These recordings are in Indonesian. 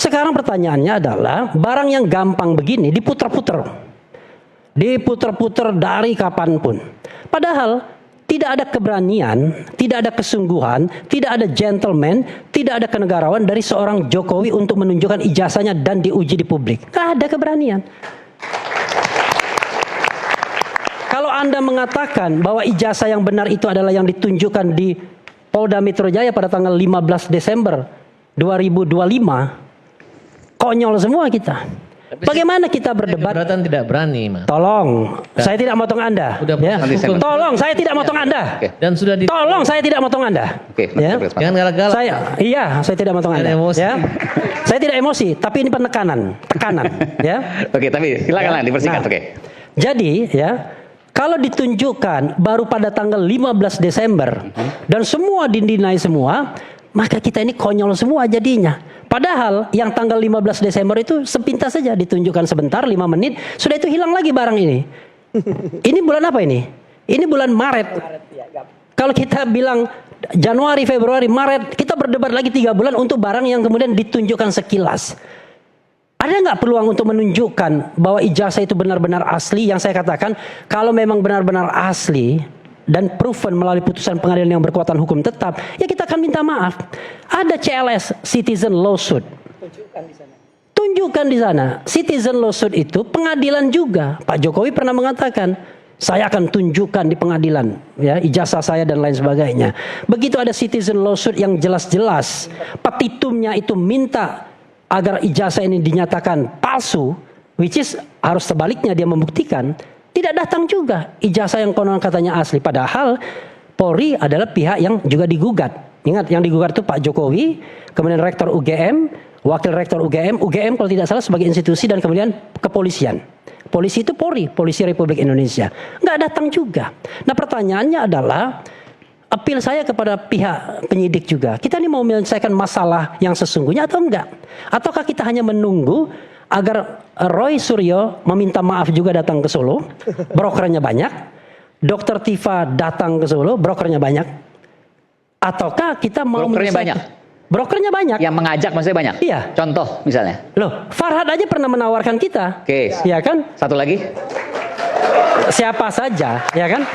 Sekarang pertanyaannya adalah barang yang gampang begini diputer-puter dari kapanpun. Padahal tidak ada keberanian, tidak ada kesungguhan, tidak ada gentleman, tidak ada kenegarawan dari seorang Jokowi untuk menunjukkan ijazahnya dan diuji di publik. Gak ada keberanian. Kalau Anda mengatakan bahwa ijazah yang benar itu adalah yang ditunjukkan di Polda Metro Jaya pada tanggal 15 Desember 2025, konyol semua kita. Bagaimana kita berdebat? Keberatan tidak berani, Mas. Tolong, saya tidak motong Anda. Ya. Tolong, saya tidak motong Anda. Dan sudah di... Tolong, saya tidak motong Anda. Ya. Jangan galak-galak. Saya tidak motong Anda. Emosi. Ya. Saya tidak emosi, tapi ini tekanan. Ya. Oke, tapi silakanlah dipersingkat. Oke. Jadi, ya, kalau ditunjukkan baru pada tanggal 15 Desember dan semua didinai semua, maka kita ini konyol semua jadinya. Padahal yang tanggal 15 Desember itu sepintas saja ditunjukkan sebentar 5 menit, sudah itu hilang lagi barang ini. Ini bulan apa ini? Ini bulan Maret. Kalau kita bilang Januari, Februari, Maret, kita berdebat lagi 3 bulan untuk barang yang kemudian ditunjukkan sekilas. Ada nggak peluang untuk menunjukkan bahwa ijazah itu benar-benar asli? Yang saya katakan, kalau memang benar-benar asli dan proven melalui putusan pengadilan yang berkekuatan hukum tetap, ya kita akan minta maaf. Ada CLS, Citizen Lawsuit. Tunjukkan di sana. Citizen Lawsuit itu pengadilan juga. Pak Jokowi pernah mengatakan, saya akan tunjukkan di pengadilan, ya, ijazah saya dan lain sebagainya. Begitu ada Citizen Lawsuit yang jelas-jelas, petitumnya itu minta agar ijazah ini dinyatakan palsu, which is harus sebaliknya dia membuktikan, tidak datang juga ijazah yang konon katanya asli. Padahal Polri adalah pihak yang juga digugat. Ingat, yang digugat itu Pak Jokowi, kemudian Rektor UGM, Wakil Rektor UGM kalau tidak salah sebagai institusi, dan kemudian kepolisian. Polisi itu Polri, Polisi Republik Indonesia. Nggak datang juga. Nah pertanyaannya adalah, appeal saya kepada pihak penyidik juga. Kita ini mau menyelesaikan masalah yang sesungguhnya atau enggak? Ataukah kita hanya menunggu agar Roy Suryo meminta maaf juga datang ke Solo, brokernya banyak, Dr. Tifa datang ke Solo, brokernya banyak, ataukah kita mau brokernya banyak? Brokernya banyak. Yang mengajak maksudnya banyak? Iya. Contoh misalnya? Loh, Farhad aja pernah menawarkan kita. Oke. Ya kan? Satu lagi? Siapa saja, ya kan?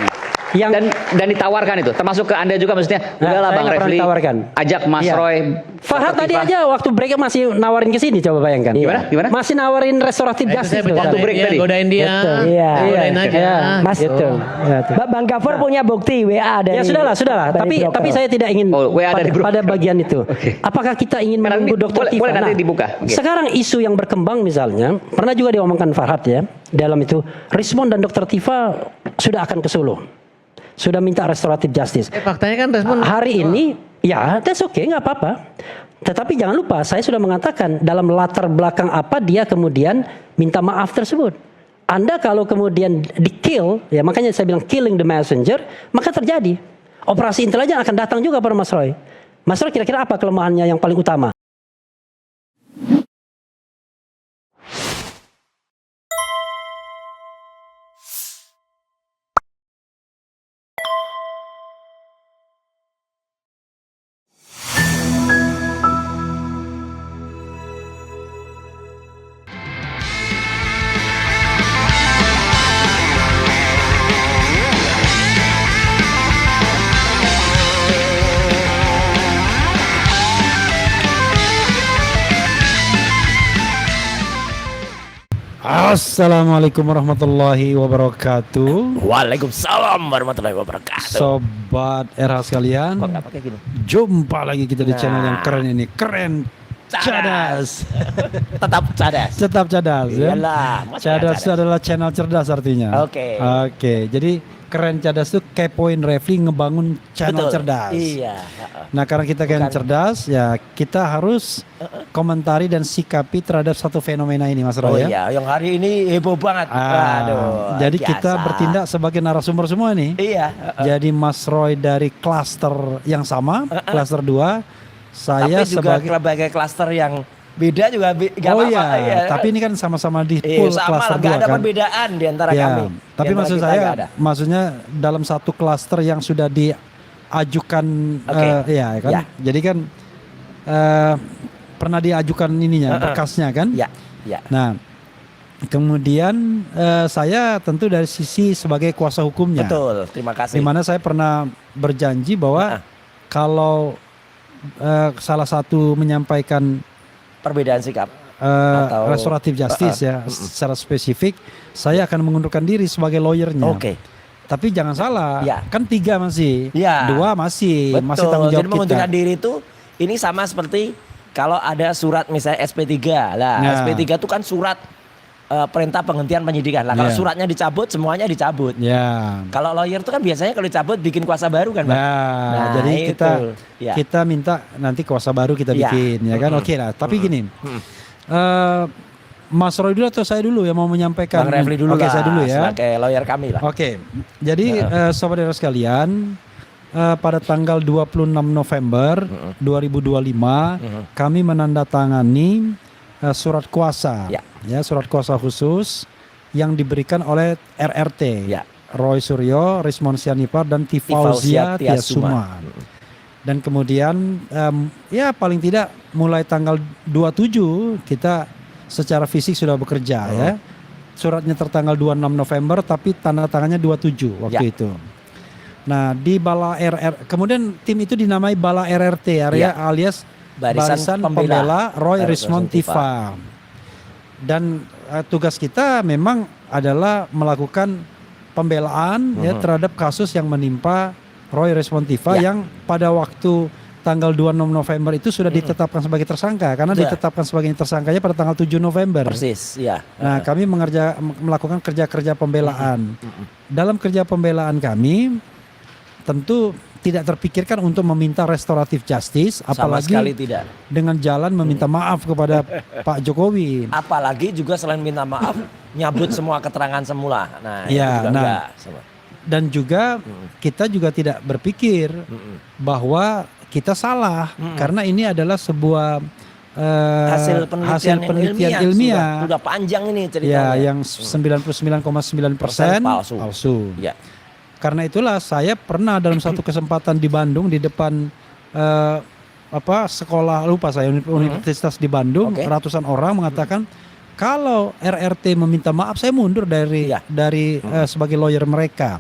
Yang dan ditawarkan itu, termasuk ke Anda juga maksudnya. Udahlah Bang Refli, ajak Mas Roy. Farhad tadi aja waktu break masih nawarin ke sini, coba bayangkan. Gimana? Masih nawarin restoratif justice. Waktu break tadi. Godain dia. Godain aja. Mas, Bang Gafur punya bukti WA dari. Ya sudahlah. Tapi saya tidak ingin pada bagian itu. Apakah kita ingin menunggu Dr. Tifa? Boleh nanti dibuka. Sekarang isu yang berkembang misalnya, pernah juga diomongkan Farhad ya, dalam itu Rismon dan Dr. Tifa sudah akan ke Solo. Sudah minta restoratif justice. Faktanya kan Rismon hari ini, ya that's okay, nggak apa-apa. Tetapi jangan lupa, saya sudah mengatakan dalam latar belakang apa dia kemudian minta maaf tersebut. Anda kalau kemudian di-kill, ya makanya saya bilang killing the messenger, maka terjadi. Operasi intelijen akan datang juga pada Mas Roy. Mas Roy kira-kira apa kelemahannya yang paling utama? Assalamualaikum warahmatullahi wabarakatuh. Waalaikumsalam warahmatullahi wabarakatuh. Sobat RH sekalian, jumpa lagi kita di channel yang keren ini. Keren Cadas. Tetap cadas. Tetap cadas ya. Iyalah, Cadas itu adalah channel cerdas artinya. Oke. Jadi Keren Cadas itu kepoin Refli ngebangun channel cerdas. Iya. Nah karena kita kan cerdas, ya kita harus komentari dan sikapi terhadap satu fenomena ini, Mas Roy. Iya, yang hari ini heboh banget. Jadi kita bertindak sebagai narasumber semua nih. Iya. Jadi Mas Roy dari klaster yang sama, klaster 2. Saya tapi juga sebagai klaster yang beda juga gak apa-apa. Iya. Tapi ini kan sama-sama di pool klaster 2 gak ada kan. perbedaan di antara kami. Tapi maksud saya, maksudnya dalam satu klaster yang sudah diajukan, kan. Ya. Jadi kan pernah diajukan ininya berkasnya kan? Ya, ya. Nah, kemudian saya tentu dari sisi sebagai kuasa hukumnya. Betul, terima kasih. Di mana saya pernah berjanji bahwa kalau salah satu menyampaikan perbedaan sikap restoratif justice ya secara spesifik, saya akan mengundurkan diri sebagai lawyernya. Oke. Tapi jangan salah, kan 3 masih, Ya. 2 masih tanggung jawab Jadi kita. mengundurkan diri itu ini sama seperti kalau ada surat misalnya SP3 lah. Ya. SP3 itu kan surat perintah penghentian penyidikan. Lah kalau Ya. suratnya dicabut, semuanya dicabut. Ya. Kalau lawyer itu kan biasanya kalau dicabut bikin kuasa baru kan, Pak? Nah, jadi itu. kita minta nanti kuasa baru kita Ya. bikin, ya kan? Oke lah. Tapi gini, Mas Roy dulu atau saya dulu yang mau menyampaikan? Bang Refli dulu Oke, lah, saya dulu ya. sebagai lawyer kami lah. Oke, jadi saudara sekalian, pada tanggal 26 November 2025 kami menandatangani surat kuasa, ya surat kuasa khusus yang diberikan oleh RRT, Roy Suryo, Rismon Sianipar dan Tifauzia Tiasuma. Dan kemudian ya paling tidak mulai tanggal 27 kita secara fisik sudah bekerja ya. Suratnya tertanggal 26 November tapi tanda tangannya 27 waktu itu. Nah, di Bala RR kemudian tim itu dinamai Bala RRT area alias Barisan Pembela Roy Rismon Tifa. Dan tugas kita memang adalah melakukan pembelaan ya terhadap kasus yang menimpa Roy Rismon Tifa yang pada waktu tanggal 26 November itu sudah ditetapkan sebagai tersangka karena ditetapkan sebagai tersangkanya pada tanggal 7 November. Persis, ya. Nah, kami melakukan kerja-kerja pembelaan. Dalam kerja pembelaan kami tentu tidak terpikirkan untuk meminta restoratif justice, apalagi tidak. dengan jalan meminta maaf kepada Pak Jokowi. Apalagi juga selain minta maaf, nyabut semua keterangan semula. Nah, ya, itu juga enggak. Dan juga kita juga tidak berpikir bahwa kita salah karena ini adalah sebuah hasil penelitian ilmiah. Sudah panjang ini ceritanya. Ya, yang 99,9% palsu. Ya. Karena itulah saya pernah dalam satu kesempatan di Bandung di depan sekolah lupa saya universitas di Bandung, ratusan orang mengatakan kalau RRT meminta maaf saya mundur dari sebagai lawyer mereka.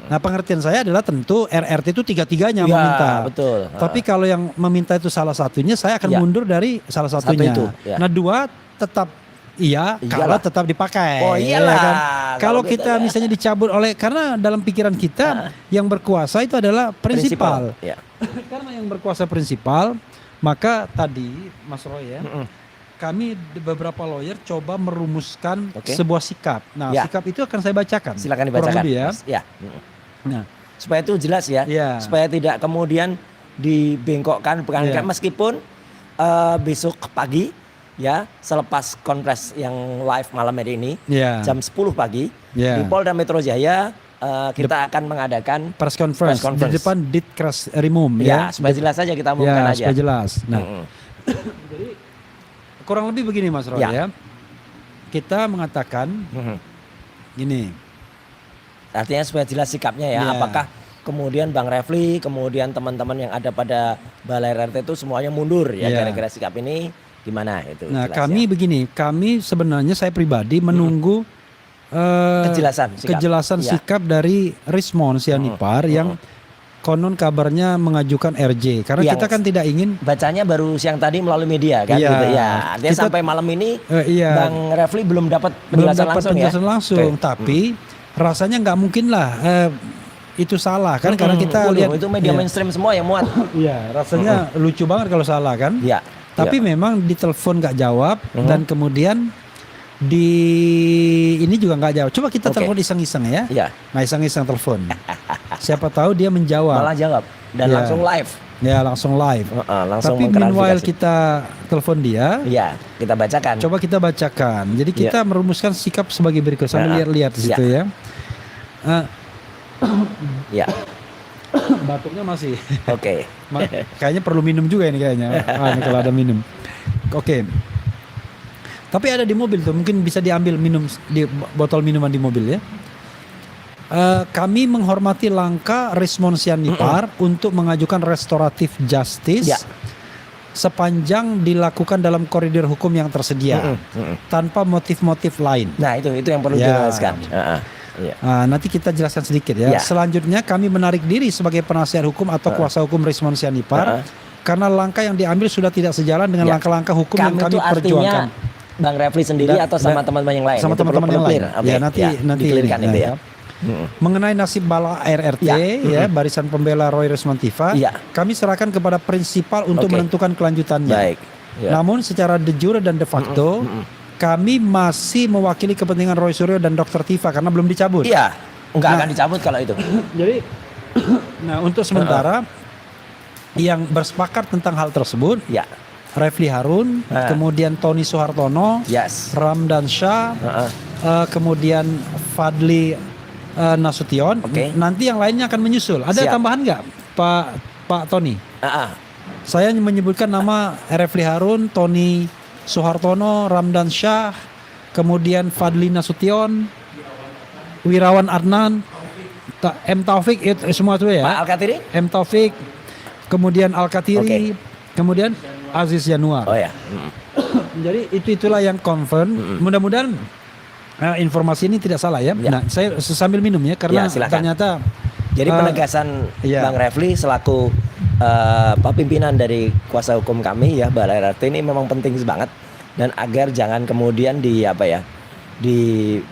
Nah, pengertian saya adalah tentu RRT itu tiga-tiganya meminta. Betul. Tapi kalau yang meminta itu salah satunya, saya akan mundur dari salah satunya. Nah, 2 tetap kalau tetap dipakai. Oh iyalah. Kan? Kalau kita misalnya dicabut karena dalam pikiran kita yang berkuasa itu adalah prinsipal. Karena yang berkuasa prinsipal, maka tadi Mas Roy ya. Kami beberapa lawyer coba merumuskan sebuah sikap. Nah, sikap itu akan saya bacakan. Silakan dibacakan. Ya. Nah, supaya itu jelas ya. Supaya tidak kemudian dibengkokkan meskipun besok pagi ya selepas konferensi yang live malam hari ini jam 10 pagi di Polda Metro Jaya kita akan mengadakan press conference di depan Ditkresrimum supaya jelas saja kita umumkan aja. Supaya jelas. Nah, jadi kurang lebih begini Mas Roy ya. Kita mengatakan gini. Artinya supaya jelas sikapnya ya. Apakah kemudian Bang Refli, kemudian teman-teman yang ada pada Balai RRT itu semuanya mundur ya kira-kira sikap ini gimana itu. Nah, kami begini, kami sebenarnya saya pribadi menunggu kejelasan sikap dari Rismon Sianipar yang konon kabarnya mengajukan RJ karena kita kan tidak ingin bacanya baru siang tadi melalui media kan gitu ya. Artinya sampai malam ini Bang Refli belum dapat penjelasan langsung tapi rasanya nggak mungkin lah itu salah kan karena kita lihat itu media mainstream semua yang muat. Iya, rasanya lucu banget kalau salah kan. Iya. Tapi memang ditelepon nggak jawab dan kemudian ini juga nggak jawab. Coba kita telepon iseng-iseng ya. Iya. Nah, iseng-iseng telepon. Siapa tahu dia menjawab. Malah jawab dan langsung live. Ya, langsung live. Langsung tapi meanwhile kita telepon dia. Iya, kita bacakan. Coba kita bacakan. Jadi kita merumuskan sikap sebagai berikut. Sambil lihat-lihat di situ ya. Ya. Batuknya masih. Oke. Kayaknya perlu minum juga ini kayaknya. Ini kalau ada minum. Oke. Tapi ada di mobil tuh, mungkin bisa diambil minum di botol minuman di mobil ya. Kami menghormati langkah Rismon Sianipar untuk mengajukan restoratif justice sepanjang dilakukan dalam koridor hukum yang tersedia tanpa motif-motif lain. Nah itu yang perlu dijelaskan. Nanti kita jelaskan sedikit ya. Selanjutnya kami menarik diri sebagai penasihat hukum atau kuasa hukum Rismon Sianipar karena langkah yang diambil sudah tidak sejalan dengan langkah-langkah hukum yang kami perjuangkan. Bang Refli sendiri atau sama teman-teman yang lain? Sama teman-teman yang lain. Okay. Nanti dikelirkan itu ya. Mengenai nasib bala RRT Barisan Pembela Roy Rismon Tiva, kami serahkan kepada prinsipal untuk menentukan kelanjutannya. Baik. Namun secara de jure dan de facto kami masih mewakili kepentingan Roy Suryo dan Dr. Tiva karena belum dicabut. Iya, nggak akan dicabut kalau itu. Jadi, untuk sementara yang bersepakat tentang hal tersebut, Refli Harun, kemudian Tony Soehartono, Ramdan Shah, kemudian Fadli Nasution. Nanti yang lainnya akan menyusul. Ada tambahan nggak, Pak Tony? Saya menyebutkan nama Refli Harun, Tony Soehartono, Ramdan Shah, kemudian Fadli Nasution, Wirawan Adnan, M Taufik, itu semua itu ya. Pak Al-Katiri? M Taufik, kemudian Al-Katiri, kemudian Aziz Yanuar. Jadi itulah yang confirm. Mudah-mudahan informasi ini tidak salah ya. Nah, saya sambil minum ya karena ternyata. Jadi penegasan Bang Refli selaku pimpinan dari kuasa hukum kami ya Bala RRT ini memang penting banget, dan agar jangan kemudian dibuat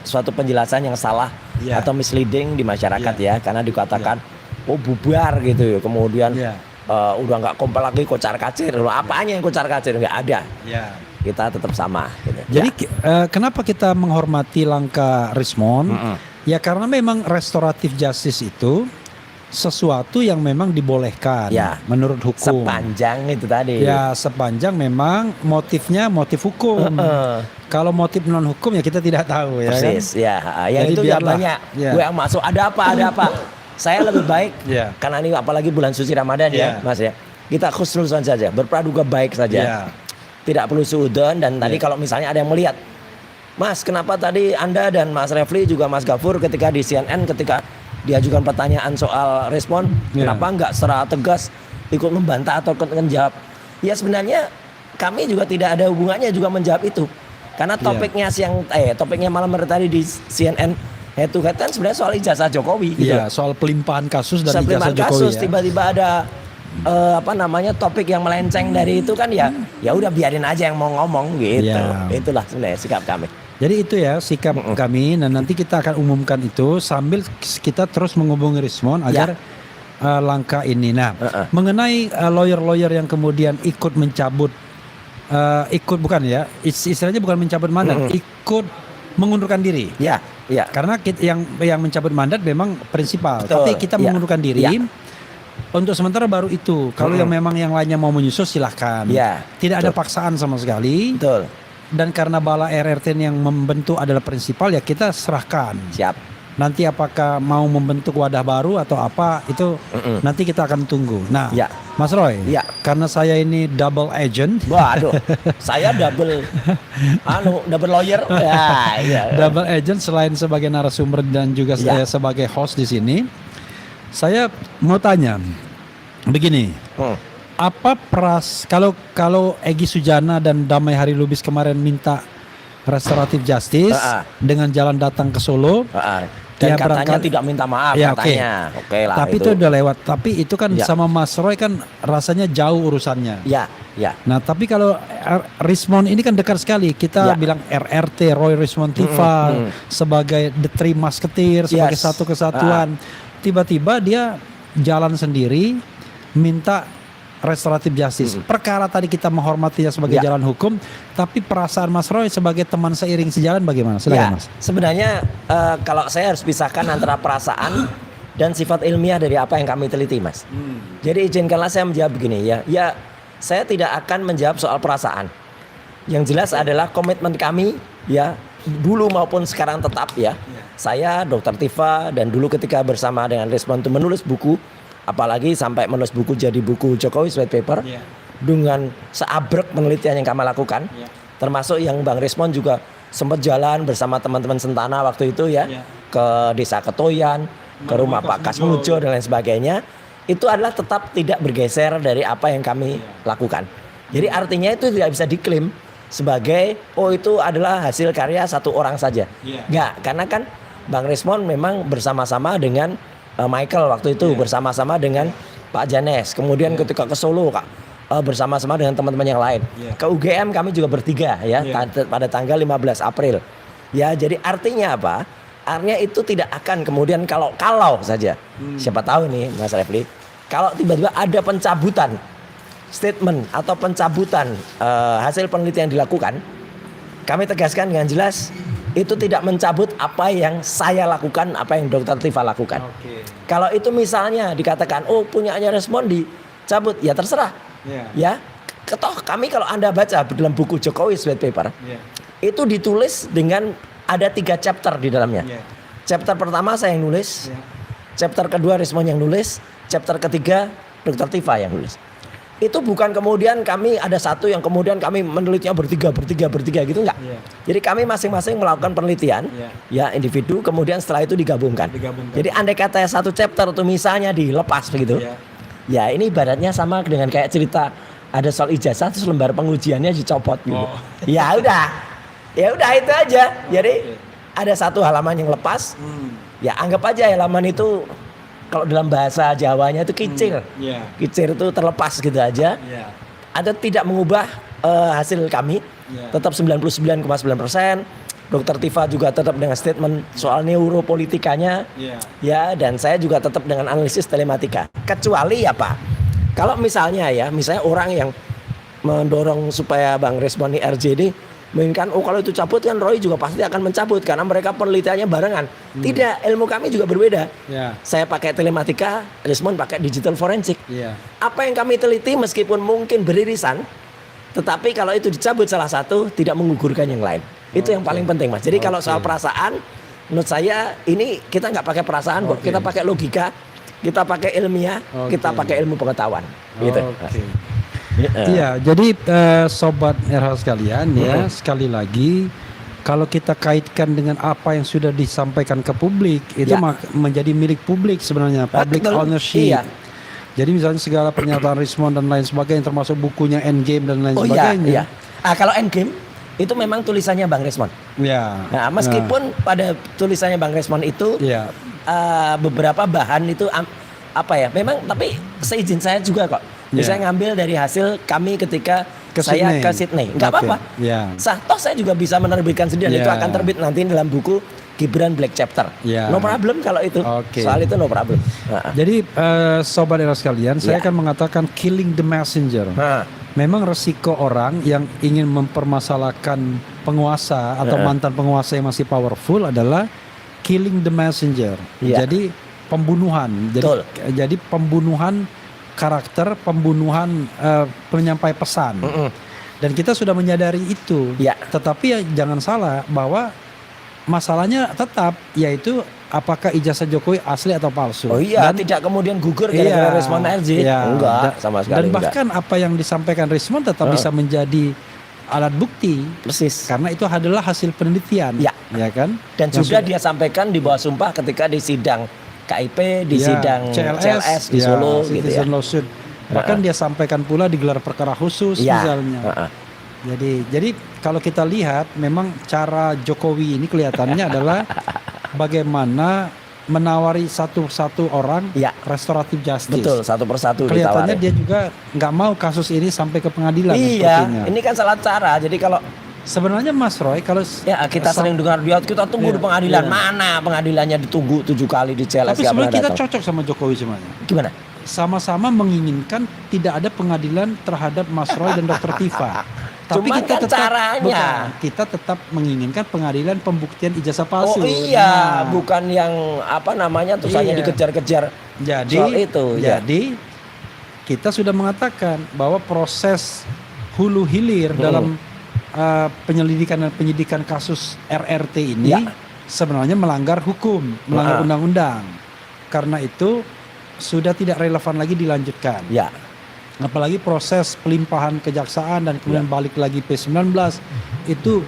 suatu penjelasan yang salah atau misleading di masyarakat karena dikatakan bubar gitu, kemudian udah nggak kompak lagi, kocar kacir. Apanya yang kocar kacir? Nggak ada. Kita tetap sama gitu. Jadi kenapa kita menghormati langkah Rismon? Ya karena memang restoratif justice itu sesuatu yang memang dibolehkan menurut hukum. Sepanjang itu tadi. Ya sepanjang memang motifnya motif hukum. Kalau motif non hukum ya kita tidak tahu ya. Persis kan? Yang itu ya banyak. Gue yang masuk ada apa. Saya lebih baik karena ini apalagi bulan suci Ramadan ya Mas ya. Kita khusnuzon saja, berpraduga baik saja. Tidak perlu suudzon. Dan tadi kalau misalnya ada yang melihat, Mas, kenapa tadi Anda dan Mas Refli juga Mas Gafur ketika di CNN ketika diajukan pertanyaan soal respon, kenapa nggak secara tegas ikut membantah atau menjawab? Ya sebenarnya kami juga tidak ada hubungannya juga menjawab itu. Karena topiknya topiknya malam tadi di CNN head to head kan sebenarnya soal ijazah Jokowi gitu. Soal pelimpahan kasus dari ijazah Jokowi. Kasus tiba-tiba ada topik yang melenceng dari itu kan ya udah biarin aja yang mau ngomong gitu. Itulah sebenarnya sikap kami. Jadi itu ya sikap kami, dan nanti kita akan umumkan itu sambil kita terus menghubungi Rismon agar langkah ini. Nah, mengenai lawyer-lawyer yang kemudian ikut mencabut, istilahnya bukan mencabut mandat, ikut mengundurkan diri. Karena yang mencabut mandat memang prinsipal, tapi kita mengundurkan diri. Untuk sementara baru itu. Kalau yang memang yang lainnya mau menyusul silahkan. Tidak ada paksaan sama sekali. Dan karena Bala RRT yang membentuk adalah prinsipal, ya kita serahkan. Nanti apakah mau membentuk wadah baru atau apa itu nanti kita akan tunggu. Nah, Mas Roy, karena saya ini double agent. Waduh, saya double lawyer. Double agent selain sebagai narasumber dan juga saya sebagai host di sini. Saya mau tanya begini. Apa kalau Egy Sujana dan Damai Hari Lubis kemarin minta restoratif justice dengan jalan datang ke Solo, dan katanya tidak minta maaf katanya. Oke lah. Tapi itu udah lewat. Tapi itu kan sama Mas Roy kan rasanya jauh urusannya. Nah, tapi kalau Rismon ini kan dekat sekali. Kita bilang RRT Roy Rismon Tiva sebagai the three musketeer, sebagai satu kesatuan. Tiba-tiba dia jalan sendiri minta restoratif justice. Perkara tadi kita menghormatinya sebagai jalan hukum, tapi perasaan Mas Roy sebagai teman seiring sejalan bagaimana? Silakan Mas. Sebenarnya kalau saya harus pisahkan antara perasaan dan sifat ilmiah dari apa yang kami teliti, Mas. Jadi izinkanlah saya menjawab begini ya. Ya, saya tidak akan menjawab soal perasaan. Yang jelas adalah komitmen kami ya, dulu maupun sekarang tetap ya. Saya Dr. Tiva dan dulu ketika bersama dengan Rismon itu menulis buku, apalagi sampai menulis buku jadi buku Jokowi White Paper dengan seabrek penelitian yang kami lakukan, termasuk yang Bang Rismon juga sempat jalan bersama teman-teman Sentana waktu itu ke Desa Ketoyan, ke rumah Pak Kasmujo dan lain sebagainya. itu adalah tetap tidak bergeser dari apa yang kami lakukan. Jadi artinya itu tidak bisa diklaim sebagai itu adalah hasil karya satu orang saja. Enggak, karena kan Bang Rismond memang bersama-sama dengan Michael waktu itu, bersama-sama dengan Pak Janes. Kemudian ketika ke Solo bersama-sama dengan teman-teman yang lain. Ke UGM kami juga bertiga ya pada tanggal 15 April. Ya, jadi artinya apa? Artinya itu tidak akan kemudian kalau saja. Siapa tahu nih Mas Refli, kalau tiba-tiba ada pencabutan statement atau pencabutan hasil penelitian yang dilakukan, kami tegaskan dengan jelas itu tidak mencabut apa yang saya lakukan, apa yang Dr. Tifa lakukan. Kalau itu misalnya dikatakan punyanya Rismond dicabut, ya terserah. Ya, ketoh kami kalau Anda baca dalam buku Jokowi's White Paper, itu ditulis dengan ada 3 chapter di dalamnya. Chapter pertama saya yang nulis, chapter kedua Rismond yang nulis, chapter ketiga Dr. Tifa yang nulis. Itu bukan kemudian kami ada satu yang kemudian kami menelitinya bertiga gitu, enggak. Jadi kami masing-masing melakukan penelitian ya individu, kemudian setelah itu digabungkan. Jadi andai kata satu chapter itu misalnya dilepas begitu, ya ini ibaratnya sama dengan kayak cerita ada soal ijazah terus lembar pengujiannya dicopot gitu. Ya udah itu aja. Jadi ada satu halaman yang lepas, ya anggap aja halaman itu kalau dalam bahasa Jawanya itu kicir. Kicir itu terlepas gitu aja. Ada tidak mengubah hasil kami. Tetap 99,9%. Dr. Tifa juga tetap dengan statement soal neuropolitikanya. Ya, dan saya juga tetap dengan analisis telematika. Kecuali apa? Kalau misalnya orang yang mendorong supaya Bang Rismond ini RJD menginginkan kalau itu cabut kan Roy juga pasti akan mencabut karena mereka penelitiannya barengan. Tidak, ilmu kami juga berbeda. Saya pakai telematika, Rismond pakai digital forensik. Apa yang kami teliti meskipun mungkin beririsan, tetapi kalau itu dicabut salah satu tidak menggugurkan yang lain. Itu yang paling penting, Mas. Jadi kalau soal perasaan, menurut saya ini kita nggak pakai perasaan, kita pakai logika, kita pakai ilmiah, kita pakai ilmu pengetahuan. Gitu. Iya, jadi sobat RH sekalian ya, sekali lagi kalau kita kaitkan dengan apa yang sudah disampaikan ke publik, itu menjadi milik publik sebenarnya, public ownership. Jadi misalnya segala pernyataan Rismond dan lain sebagainya, termasuk bukunya Endgame dan lain sebagainya. Kalau Endgame itu memang tulisannya Bang Rismond. Nah, meskipun pada tulisannya Bang Rismond itu beberapa bahan itu memang tapi seizin saya juga kok. Saya ngambil dari hasil kami ketika saya ke Sydney. Enggak apa-apa. Toh saya juga bisa menerbitkan sendiri. Itu akan terbit nanti dalam buku Gibran Black Chapter. No problem kalau itu. Soal itu no problem. Jadi sobat era sekalian, saya akan mengatakan killing the messenger. Memang resiko orang yang ingin mempermasalahkan penguasa atau mantan penguasa yang masih powerful adalah killing the messenger. Jadi pembunuhan. Jadi pembunuhan karakter, pembunuhan penyampai pesan. Dan kita sudah menyadari itu. Tetapi ya jangan salah bahwa masalahnya tetap yaitu apakah ijazah Jokowi asli atau palsu. Dan tidak kemudian gugur gara-gara Rismond RJ. Enggak, sama sekali. Dan bahkan apa yang disampaikan Rismond tetap bisa menjadi alat bukti. Persis. Karena itu adalah hasil penelitian. Ya kan? Dan juga dia sampaikan di bawah sumpah ketika di sidang KIP, di sidang CLS di Solo gitu ya. Lawsuit. Bahkan dia sampaikan pula di gelar perkara khusus misalnya. Jadi kalau kita lihat memang cara Jokowi ini kelihatannya adalah bagaimana menawari satu-satu orang restoratif justice. Betul, satu persatu kelihatannya dia juga nggak mau kasus ini sampai ke pengadilan. Ini kan salah cara. Jadi kalau sebenarnya Mas Roy, kalau kita sering dengar kita tunggu di pengadilan, mana pengadilannya ditunggu 7 kali di CLS. Tapi sebenarnya kita cocok sama Jokowi semuanya. Gimana? Sama-sama menginginkan tidak ada pengadilan terhadap Mas Roy dan Dr. Tifa. Tapi kita kan tetap caranya. Kita tetap menginginkan pengadilan pembuktian ijazah palsu. Bukan yang terus hanya dikejar-kejar. Soal itu. Jadi kita sudah mengatakan bahwa proses hulu hilir dalam penyelidikan dan penyidikan kasus RRT ini sebenarnya melanggar hukum, melanggar undang-undang. Karena itu sudah tidak relevan lagi dilanjutkan. Apalagi proses pelimpahan kejaksaan dan kemudian balik lagi P19 itu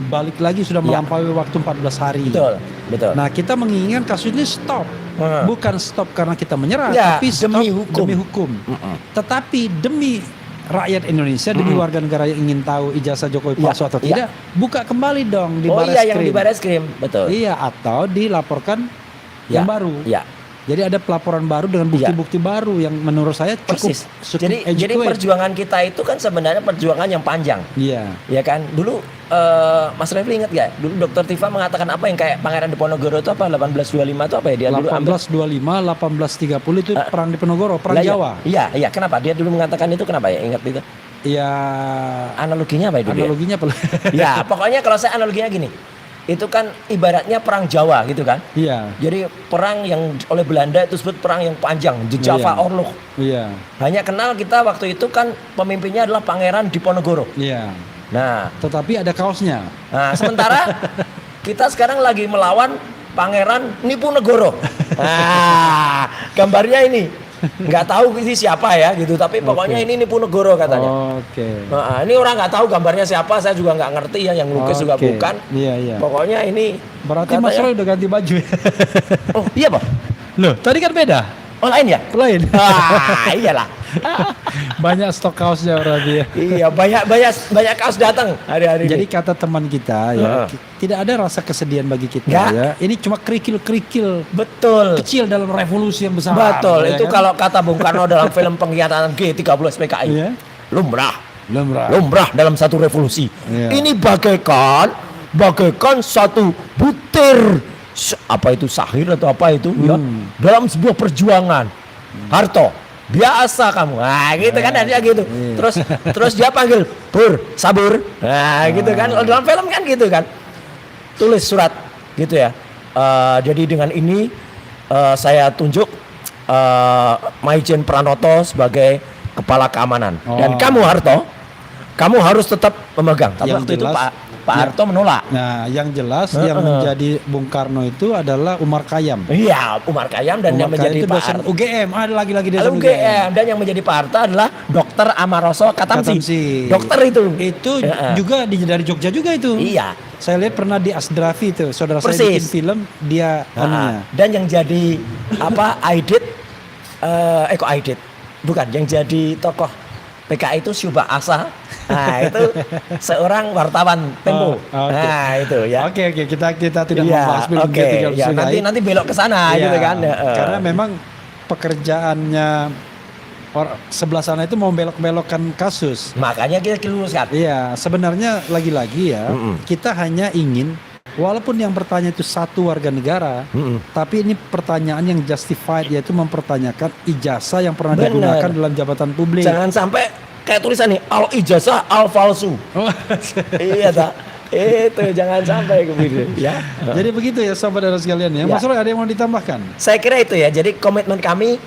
balik lagi sudah melampaui waktu 14 hari. Betul. betul. Nah, kita menginginkan kasus ini stop. Bukan stop karena kita menyerah, Ya, tapi stop demi hukum. Tetapi demi rakyat Indonesia, demi warga negara yang ingin tahu ijazah Jokowi palsu atau tidak, buka kembali dong di Oh iya, Barreskrim. yang di Barreskrim, betul. Iya, atau dilaporkan yang baru. Ya. Jadi ada pelaporan baru dengan bukti-bukti baru yang menurut saya cukup Persis. cukup Jadi perjuangan kita itu kan sebenarnya perjuangan yang panjang. Iya. Ya kan? Dulu Mas Refli ingat gak? Dulu Dr. Tifa mengatakan apa yang kayak Pangeran Diponegoro itu apa? 1825 itu apa ya? Dia dulu 1825, 1830 itu perang Diponegoro, perang Jawa. Iya, kenapa? Dia dulu mengatakan itu kenapa ya? Ingat itu? Iya. Analoginya apa itu? Analoginya apa? Ya, pokoknya kalau saya analoginya gini. Itu kan ibaratnya perang Jawa gitu kan. Iya. Jadi perang yang oleh Belanda itu disebut perang yang panjang, Java Orlog. Iya. Hanya kenal kita waktu itu kan pemimpinnya adalah Pangeran Diponegoro. Iya. Nah, tetapi ada kaosnya. Nah, sementara kita sekarang lagi melawan Pangeran Niponegoro. Nah, gambarnya ini. Nggak tahu ini siapa ya gitu, tapi pokoknya ini Niponegoro katanya. Oke. Nah, ini orang nggak tahu gambarnya siapa, saya juga nggak ngerti ya, yang lukis juga bukan. Iya. Pokoknya ini. Berarti Mas Roy udah ganti baju ya? Oh iya Pak. Loh, tadi kan beda. Oh lain ya? Lain. Iyalah. Banyak stok kaosnya berarti ya. Iya, banyak kaos datang hari-hari. Jadi ini. kata teman kita ya, tidak ada rasa kesedihan bagi kita ya. Ini cuma kerikil-kerikil betul kecil dalam revolusi yang besar. Betul. Ya Itu kan? kalau kata Bung Karno dalam film pengkhianatan G30 SPKI. Iya. Lumrah dalam satu revolusi. Iya. Ini bagaikan satu butir apa itu sahir atau apa itu ya dalam sebuah perjuangan. Harto, biasa kamu. Nah, gitu kan ada gitu. Terus dia panggil, "Pur, sabur." Nah, gitu kan. Dalam film kan gitu kan. Tulis surat gitu ya. Jadi dengan ini saya tunjuk Maijen Pranoto sebagai kepala keamanan. Dan kamu Harto, kamu harus tetap memegang. Tapi waktu itu Pak Harto menolak. Nah, yang jelas yang menjadi Bung Karno itu adalah Umar Khayyam. Iya, Umar Khayyam dan Umar yang menjadi itu Pak dosen Harto. UGM, ada lagi dosen UGM dan yang menjadi Pak Harto adalah Dr. Amaroso Katamsi. Dokter itu. Itu juga dari Jogja juga itu. Iya. Saya lihat pernah di Asdrafi itu, saudara Persis. saya bikin film dia anunya. Dan yang jadi apa Aidit kok Aidit? Bukan, yang jadi tokoh PKI itu Syuba Asa. Nah, itu seorang wartawan Tempo. Nah, itu ya. Oke, kita tidak membahas film G30 ya, nanti belok ke sana gitu kan. Karena memang pekerjaannya sebelah sana itu mau belok-belokkan kasus. Makanya kita luruskan. Iya, sebenarnya lagi-lagi ya, kita hanya ingin walaupun yang bertanya itu satu warga negara, tapi ini pertanyaan yang justified, yaitu mempertanyakan ijazah yang pernah digunakan dalam jabatan publik. Jangan sampai kayak tulisan nih, al ijazah al falsu. Iya tak? Itu jangan sampai begitu ya. Jadi begitu ya saudara sekalian ya. Mas Roy ada yang mau ditambahkan? Saya kira itu ya. Jadi komitmen kami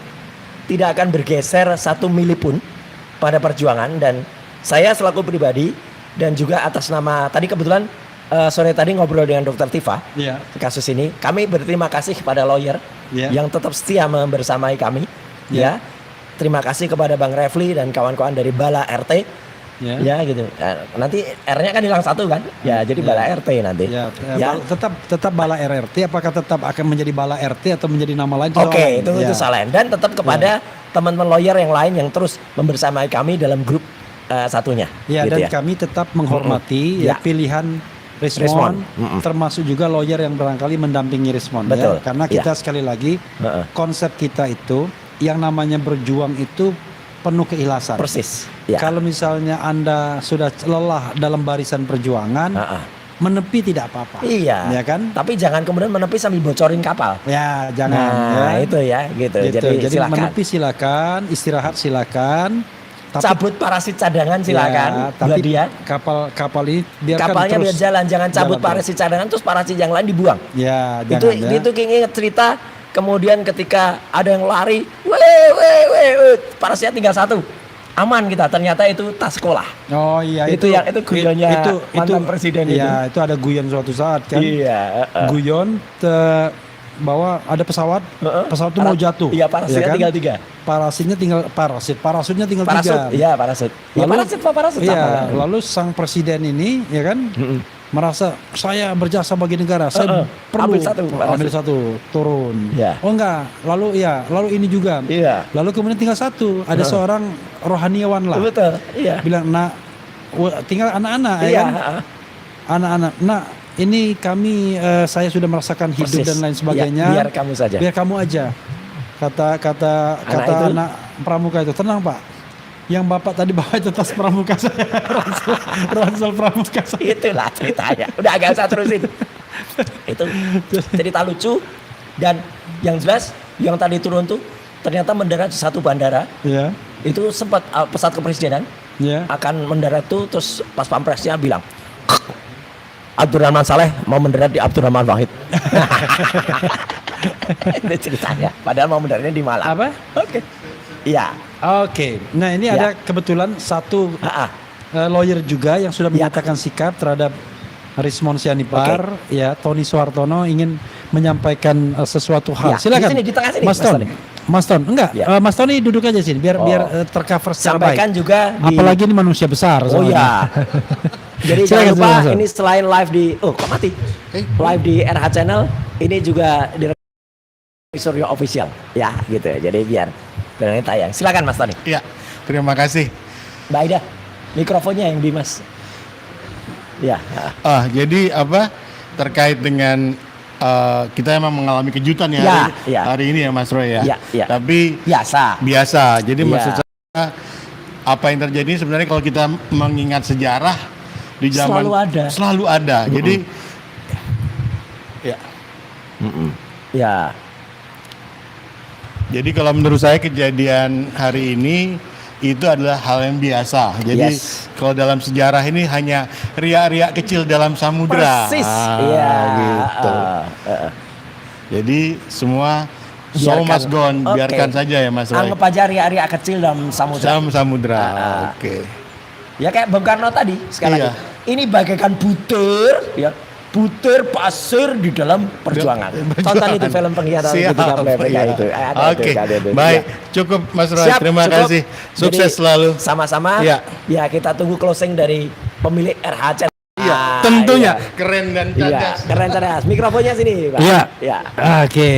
tidak akan bergeser satu mili pun pada perjuangan, dan saya selaku pribadi dan juga atas nama tadi kebetulan sore tadi ngobrol dengan Dr. Tifa kasus ini, kami berterima kasih kepada lawyer yang tetap setia membersamai kami. Ya, terima kasih kepada Bang Refli dan kawan-kawan dari Bala RT. Ya gitu. Nanti R-nya kan hilang satu kan? Ya, jadi Bala RT nanti. Tetap Bala RRT. Apakah tetap akan menjadi Bala RT atau menjadi nama lain? Oke, itu salah. Dan tetap kepada teman-teman lawyer yang lain yang terus membersamai kami dalam grup satunya. Ya, gitu dan kami tetap menghormati pilihan Rismon, termasuk juga lawyer yang barangkali mendampingi Rismon. Betul. Ya? Karena kita sekali lagi konsep kita itu yang namanya berjuang itu penuh keikhlasan. Persis. Kalau misalnya Anda sudah lelah dalam barisan perjuangan, menepi tidak apa-apa. Iya. Ya kan? Tapi jangan kemudian menepi sambil bocorin kapal. Ya, jangan. Nah, itu ya, gitu. Jadi silakan. Menepi silakan, istirahat silakan. Cabut parasit cadangan silakan. Tapi dia kapal ini biarkan kapalnya terus biar jalan, jangan cabut parasit cadangan terus parasit yang lain dibuang. Ya, itu jangan, itu ingat cerita. Kemudian ketika ada yang lari, parasitnya tinggal satu, aman kita. Ternyata itu tas sekolah. Oh iya, itu guyonnya mantan presiden itu. Iya, itu ada guyon suatu saat kan. Iya. Guyon bahwa ada pesawat itu mau jatuh. Iya, parasitnya tinggal 3. Parasutnya tinggal 3. Iya, parasut. Ya, parasut. Iya, lalu sang presiden ini ya kan merasa saya berjasa bagi negara, saya perlu ambil satu turun. Ya. Oh enggak, lalu ini juga. Iya. Lalu kemudian tinggal satu, ada seorang rohaniawan lah. Betul. Iya. Bilang, tinggal anak-anak ya kan? Anak-anak. Nah, ini kami saya sudah merasakan hidup dan lain sebagainya. Biar kamu saja. Biar kamu aja. Kata anak pramuka itu, tenang Pak. Yang Bapak tadi bawa itu tas pramuka saya, ransel pramuka saya. Itulah ceritanya. Udah agak usah terusin. Itu cerita lucu, dan yang jelas yang tadi turun tuh ternyata mendarat di satu bandara. Iya. Itu sempat pesawat kepresidenan akan mendarat tuh, terus pas pampresnya bilang, Abdurrahman Saleh mau mendarat di Abdurrahman Wahid. Itu ceritanya. Padahal mau mendaratnya di Malang. Apa? Oke. Iya. Oke. Nah ini ada kebetulan satu lawyer juga yang sudah menyatakan sikap terhadap Rismon Sianipar. Ya, Tony Soehartono ingin menyampaikan sesuatu hal. Silakan. Di tengah sini, Mas Ton, enggak. Mas Ton ini duduk aja sini biar tercover secara sampaikan baik. Juga apalagi ini manusia besar. Oh iya. Jadi jangan lupa ini selain live di kok mati? Live di RH Channel, ini juga di Suryo Official. Ya, gitu ya. Jadi biar ini tayang. Silakan Mas Tony. Iya. Terima kasih. Mbak Aida, mikrofonnya yang di Mas. Ya. Jadi terkait dengan kita emang mengalami kejutan hari ini ya Mas Roy ya. Tapi biasa. Jadi maksud saya apa yang terjadi sebenarnya kalau kita mengingat sejarah di zaman selalu ada. Jadi Jadi kalau menurut saya kejadian hari ini itu adalah hal yang biasa. Jadi kalau dalam sejarah ini hanya riak-riak kecil dalam samudra. Persis. Gitu. Jadi semua show must go on, biarkan saja ya Mas Roy. Anggap aja riak-riak kecil dalam samudra. Oke. Ya kayak Bung Karno tadi sekali lagi. Ini bagaikan butir pasir di dalam perjuangan. Tonton itu film pengkhianatan ketika PPK itu. Oke. Baik, cukup Mas Roy. Terima kasih. Sukses selalu. Sama-sama. Ya, kita tunggu closing dari pemilik RH. Tentunya keren dan cerdas. Keren cerdas. Mikrofonnya sini, Pak. Iya. Oke,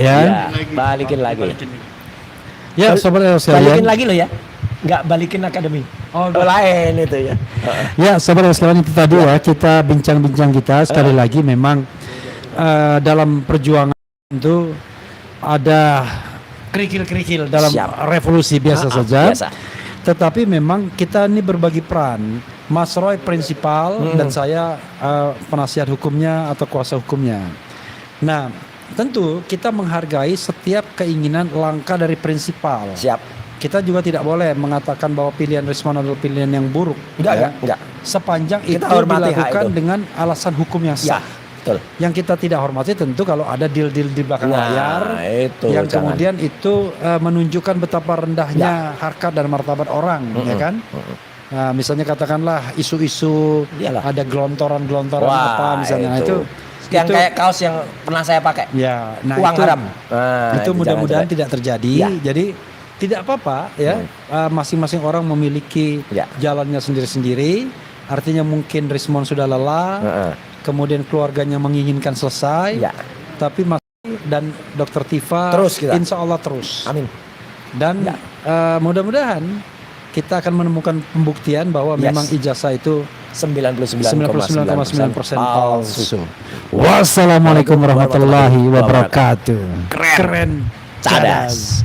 ya. Balikin lagi. Ya, sobat sekalian. Balikin lagi loh ya. Enggak balikin akademi. Lain itu ya. Ya, sahabat sekalian, itu tadi ya kita bincang-bincang kita sekali lagi memang dalam perjuangan itu ada kerikil-kerikil dalam revolusi biasa saja. Tetapi memang kita ini berbagi peran. Mas Roy prinsipal dan saya penasihat hukumnya atau kuasa hukumnya. Nah, tentu kita menghargai setiap keinginan langkah dari prinsipal. Kita juga tidak boleh mengatakan bahwa pilihan Rismon adalah pilihan yang buruk. Enggak. Sepanjang kita itu dilakukan dengan alasan hukum yang sah. Betul. Yang kita tidak hormati tentu kalau ada deal-deal di belakang layar yang kemudian itu menunjukkan betapa rendahnya harkat dan martabat orang, ya kan? Nah, misalnya katakanlah isu-isu ada gelontoran-gelontoran apa misalnya itu yang kayak kaos yang pernah saya pakai. Ya, nah uang itu, haram. Itu mudah-mudahan tidak terjadi. Jadi tidak apa-apa ya, masing-masing orang memiliki jalannya sendiri-sendiri. Artinya mungkin Rismon sudah lelah, kemudian keluarganya menginginkan selesai, tapi Mas dan Dr. Tifa insya Allah terus. Amin. Dan mudah-mudahan kita akan menemukan pembuktian bahwa memang ijazah itu 99,9% palsu. Wassalamualaikum warahmatullahi wabarakatuh. Keren. Cadas.